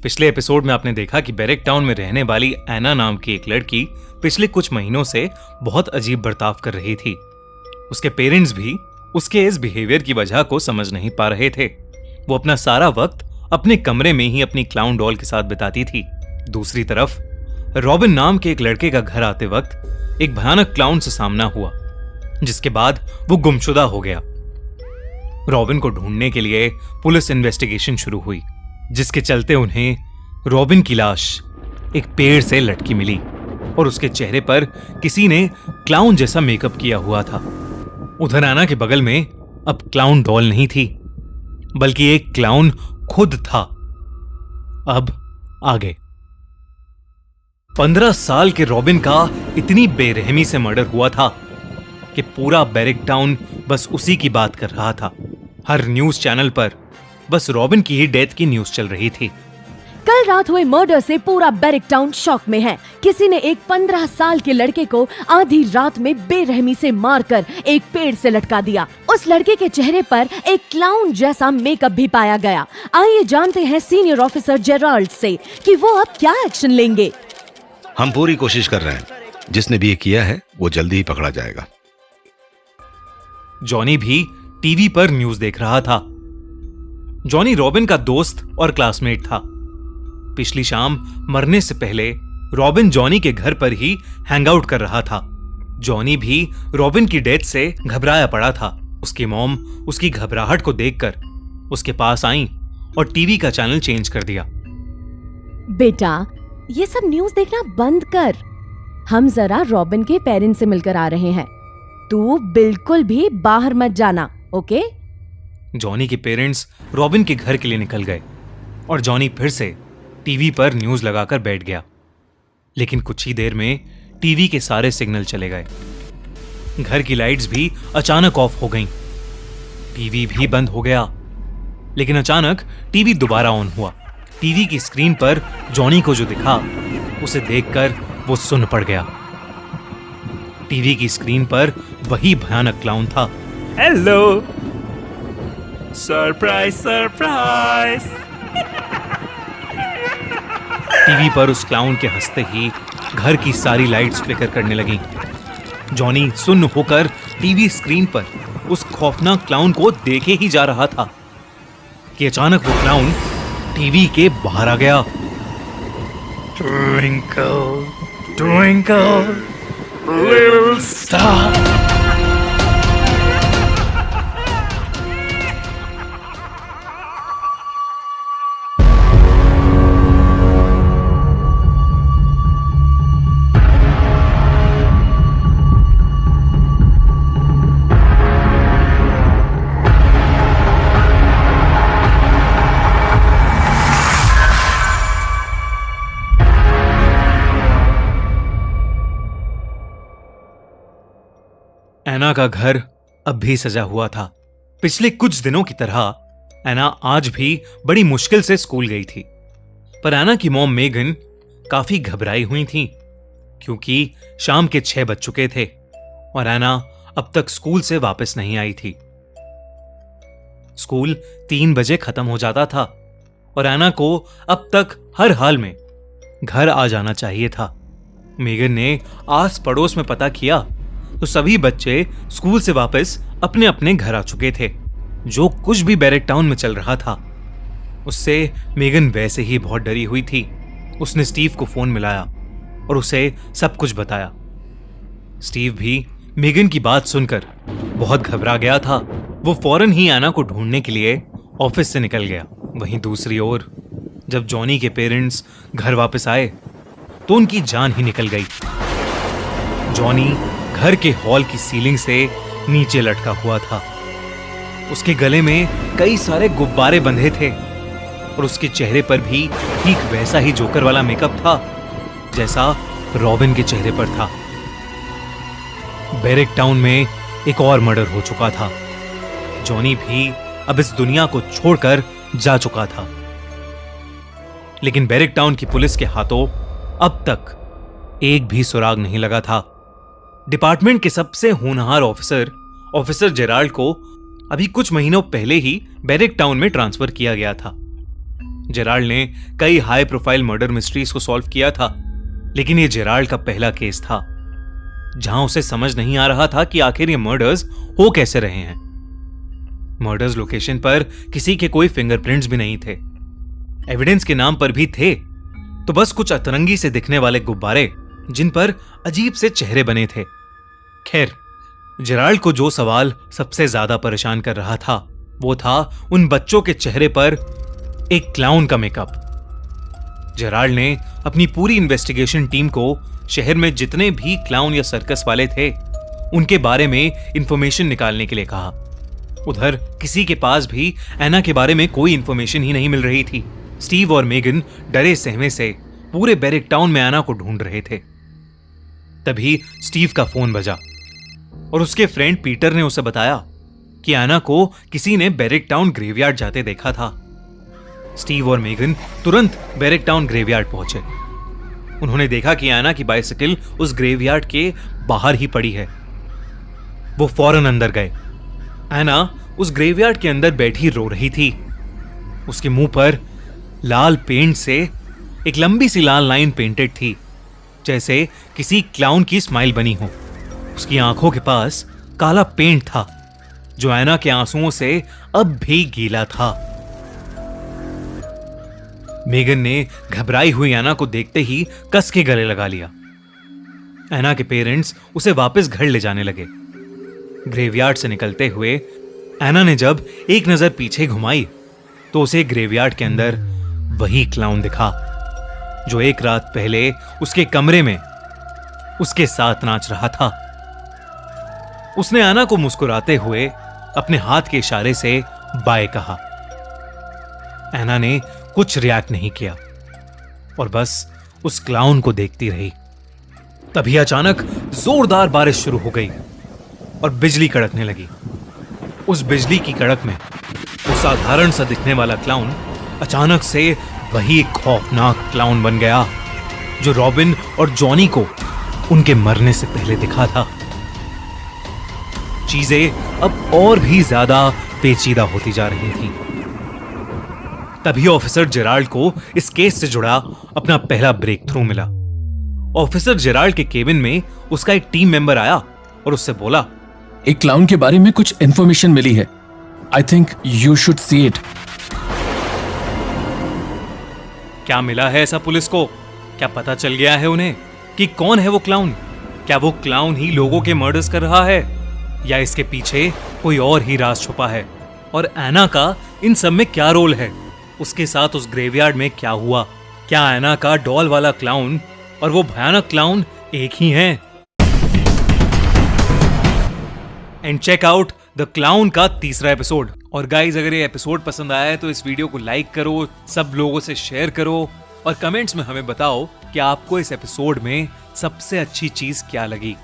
पिछले एपिसोड में आपने देखा कि बैरेक टाउन में रहने वाली एना नाम की एक लड़की पिछले कुछ महीनों से बहुत अजीब बर्ताव कर रही थी। उसके पेरेंट्स भी उसके इस बिहेवियर की वजह को समझ नहीं पा रहे थे। वो अपना सारा वक्त अपने कमरे में ही अपनी क्लाउन डॉल के साथ बिताती थी। दूसरी तरफ रॉबिन नाम के एक लड़के का घर आते वक्त एक भयानक क्लाउन से सामना हुआ, जिसके बाद वो गुमशुदा हो गया। रॉबिन को ढूंढने के लिए पुलिस इन्वेस्टिगेशन शुरू हुई, जिसके चलते उन्हें रॉबिन की लाश एक पेड़ से लटकी मिली और उसके चेहरे पर किसी ने क्लाउन जैसा मेकअप किया हुआ था। उधर एना के बगल में अब क्लाउन डॉल नहीं थी, बल्कि एक क्लाउन खुद था। अब आगे 15 साल के रॉबिन का इतनी बेरहमी से मर्डर हुआ था कि पूरा बैरेक टाउन बस उसी की बात कर रहा था। हर न्यूज चैनल पर बस रॉबिन की ही डेथ की न्यूज चल रही थी। कल रात हुए मर्डर से पूरा बैरेक टाउन शॉक में है। किसी ने एक 15 साल के लड़के को आधी रात में बेरहमी से मारकर एक पेड़ से लटका दिया। उस लड़के के चेहरे पर एक क्लाउन जैसा मेकअप भी पाया गया। आइए जानते हैं सीनियर ऑफिसर जेराल्ड से कि वो अब क्या एक्शन लेंगे। हम पूरी कोशिश कर रहे हैं। जिसने भी ये किया है वो जल्दी ही पकड़ा जाएगा। जॉनी भी टीवी पर न्यूज देख रहा था। जॉनी रॉबिन का दोस्त और क्लासमेट था। पिछली शाम मरने से पहले रॉबिन जॉनी के घर पर ही हैंगआउट कर रहा था। जॉनी भी रॉबिन की डेथ से घबराया पड़ा था। उसकी मॉम उसकी घबराहट को देखकर उसके पास आई और टीवी का चैनल चेंज कर दिया। बेटा, ये सब न्यूज देखना बंद कर। हम जरा रॉबिन के पेरेंट्स से मिलकर आ रहे हैं। तू बिल्कुल भी बाहर मत जाना, ओके? जॉनी के पेरेंट्स रॉबिन के घर के लिए निकल गए और जॉनी फिर से टीवी पर न्यूज लगाकर बैठ गया। लेकिन कुछ ही देर में टीवी के सारे सिग्नल चले गए। घर की लाइट्स भी अचानक ऑफ हो गईं। टीवी भी बंद हो गया। लेकिन अचानक टीवी दोबारा ऑन हुआ। टीवी की स्क्रीन पर जॉनी को जो दिखा उसे देखकर वो सुन्न पड़ गया। टीवी की स्क्रीन पर वही भयानक क्लाउन था। Hello, surprise surprise. टीवी पर उस क्लाउन के हंसते ही घर की सारी लाइट्स फ्लिकर करने लगी। जॉनी सुन्न होकर टीवी स्क्रीन पर उस खौफनाक क्लाउन को देखे ही जा रहा था कि अचानक वो क्लाउन टीवी के बाहर आ गया। Twinkle, twinkle, little star. एना का घर अब भी सजा हुआ था। पिछले कुछ दिनों की तरह एना आज भी बड़ी मुश्किल से स्कूल गई थी। पर एना की मॉम मेगन काफी घबराई हुई थी, क्योंकि शाम के 6 बज चुके थे और एना अब तक स्कूल से वापस नहीं आई थी। स्कूल 3 बजे खत्म हो जाता था और एना को अब तक हर हाल में घर आ जाना चाहिए था। मेगन ने आस पड़ोस में पता किया तो सभी बच्चे स्कूल से वापस अपने अपने घर आ चुके थे। जो कुछ भी बैरेक टाउन में चल रहा था उससे मेगन वैसे ही बहुत डरी हुई थी। उसने स्टीव को फोन मिलाया और उसे सब कुछ बताया। स्टीव भी मेगन की बात सुनकर बहुत घबरा गया था। वो फौरन ही एना को ढूंढने के लिए ऑफिस से निकल गया। वहीं दूसरी ओर जब जॉनी के पेरेंट्स घर वापस आए तो उनकी जान ही निकल गई। जॉनी घर के हॉल की सीलिंग से नीचे लटका हुआ था। उसके गले में कई सारे गुब्बारे बंधे थे और उसके चेहरे पर भी ठीक वैसा ही जोकर वाला मेकअप था जैसा रॉबिन के चेहरे पर था। बैरेक टाउन में एक और मर्डर हो चुका था। जॉनी भी अब इस दुनिया को छोड़कर जा चुका था। लेकिन बैरेक टाउन की पुलिस के हाथों अब तक एक भी सुराग नहीं लगा था। डिपार्टमेंट के सबसे होनहार ऑफिसर जेराल्ड को अभी कुछ महीनों पहले ही बैरेक टाउन में ट्रांसफर किया गया था। जेराल्ड ने कई हाई प्रोफाइल मर्डर मिस्ट्रीज को सॉल्व किया था, लेकिन ये जेराल्ड का पहला केस था जहां उसे समझ नहीं आ रहा था कि आखिर ये मर्डर्स हो कैसे रहे हैं। मर्डर्स लोकेशन पर किसी के कोई फिंगरप्रिंट्स भी नहीं थे, एविडेंस के नाम पर भी थे तो बस कुछ अतरंगी से दिखने वाले गुब्बारे जिन पर अजीब से चेहरे बने थे। खैर, जेराल्ड को जो सवाल सबसे ज्यादा परेशान कर रहा था वो था उन बच्चों के चेहरे पर एक क्लाउन का मेकअप। जेराल्ड ने अपनी पूरी इन्वेस्टिगेशन टीम को शहर में जितने भी क्लाउन या सर्कस वाले थे उनके बारे में इंफॉर्मेशन निकालने के लिए कहा। उधर किसी के पास भी एना के बारे में कोई इंफॉर्मेशन ही नहीं मिल रही थी। स्टीव और मेगन डरे सहमे से पूरे बैरिक टाउन में एना को ढूंढ रहे थे। तभी स्टीव का फोन बजा और उसके फ्रेंड पीटर ने उसे बताया कि एना को किसी ने बैरिक टाउन ग्रेवयार्ड जाते देखा था। स्टीव और मेगन तुरंत बैरिक टाउन ग्रेवयार्ड पहुंचे। उन्होंने देखा कि एना की बाइसिकल उस ग्रेवयार्ड के बाहर ही पड़ी है। वो फौरन अंदर गए। एना उस ग्रेवयार्ड के अंदर बैठी रो रही थी। उसके मुंह पर लाल पेंट से एक लंबी सी लाल लाइन पेंटेड थी, जैसे किसी क्लाउन की स्माइल बनी हो। उसकी आंखों के पास काला पेंट था जो एना के आंसुओं से अब भी गीला था। मेगन ने घबराई हुई एना को देखते ही कस के गले लगा लिया। एना के पेरेंट्स उसे वापस घर ले जाने लगे। ग्रेवयार्ड से निकलते हुए एना ने जब एक नजर पीछे घुमाई तो उसे ग्रेवयार्ड के अंदर वही क्लाउन दिखा जो एक रात पहले उसके कमरे में उसके साथ नाच रहा था। उसने एना को मुस्कुराते हुए अपने हाथ के इशारे से बाय कहा। एना ने कुछ रिएक्ट नहीं किया और बस उस क्लाउन को देखती रही। तभी अचानक जोरदार बारिश शुरू हो गई और बिजली कड़कने लगी। उस बिजली की कड़क में वो साधारण सा दिखने वाला क्लाउन अचानक से वही खौफनाक क्लाउन बन गया जो रॉबिन और जॉनी को उनके मरने से पहले दिखा था। चीजें अब और भी ज्यादा पेचीदा होती जा रही थीं। तभी ऑफिसर जेराल्ड को इस केस से जुड़ा अपना पहला ब्रेक थ्रू मिला। ऑफिसर जेराल्ड के केबिन में उसका एक टीम मेंबर आया और उससे बोला, एक क्लाउन के बारे में कुछ इंफॉर्मेशन मिली है। I think you should see it. क्या मिला है ऐसा पुलिस को? क्या पता चल गया है उन्हें कि कौन है वो क्लाउन? क्या वो क्लाउन ही लोगों के मर्डर्स कर रहा है या इसके पीछे कोई और ही राज छुपा है? और एना का इन सब में क्या रोल है? उसके साथ उस ग्रेवयार्ड में क्या हुआ? क्या एना का डॉल वाला क्लाउन और वो भयानक क्लाउन एक ही हैं? And check out the clown का तीसरा एपिसोड। और गाइज, अगर ये एपिसोड पसंद आया है तो इस वीडियो को लाइक करो, सब लोगों से शेयर करो और कमेंट्स में हमें बताओ कि आपको इस एपिसोड में सबसे अच्छी चीज क्या लगी।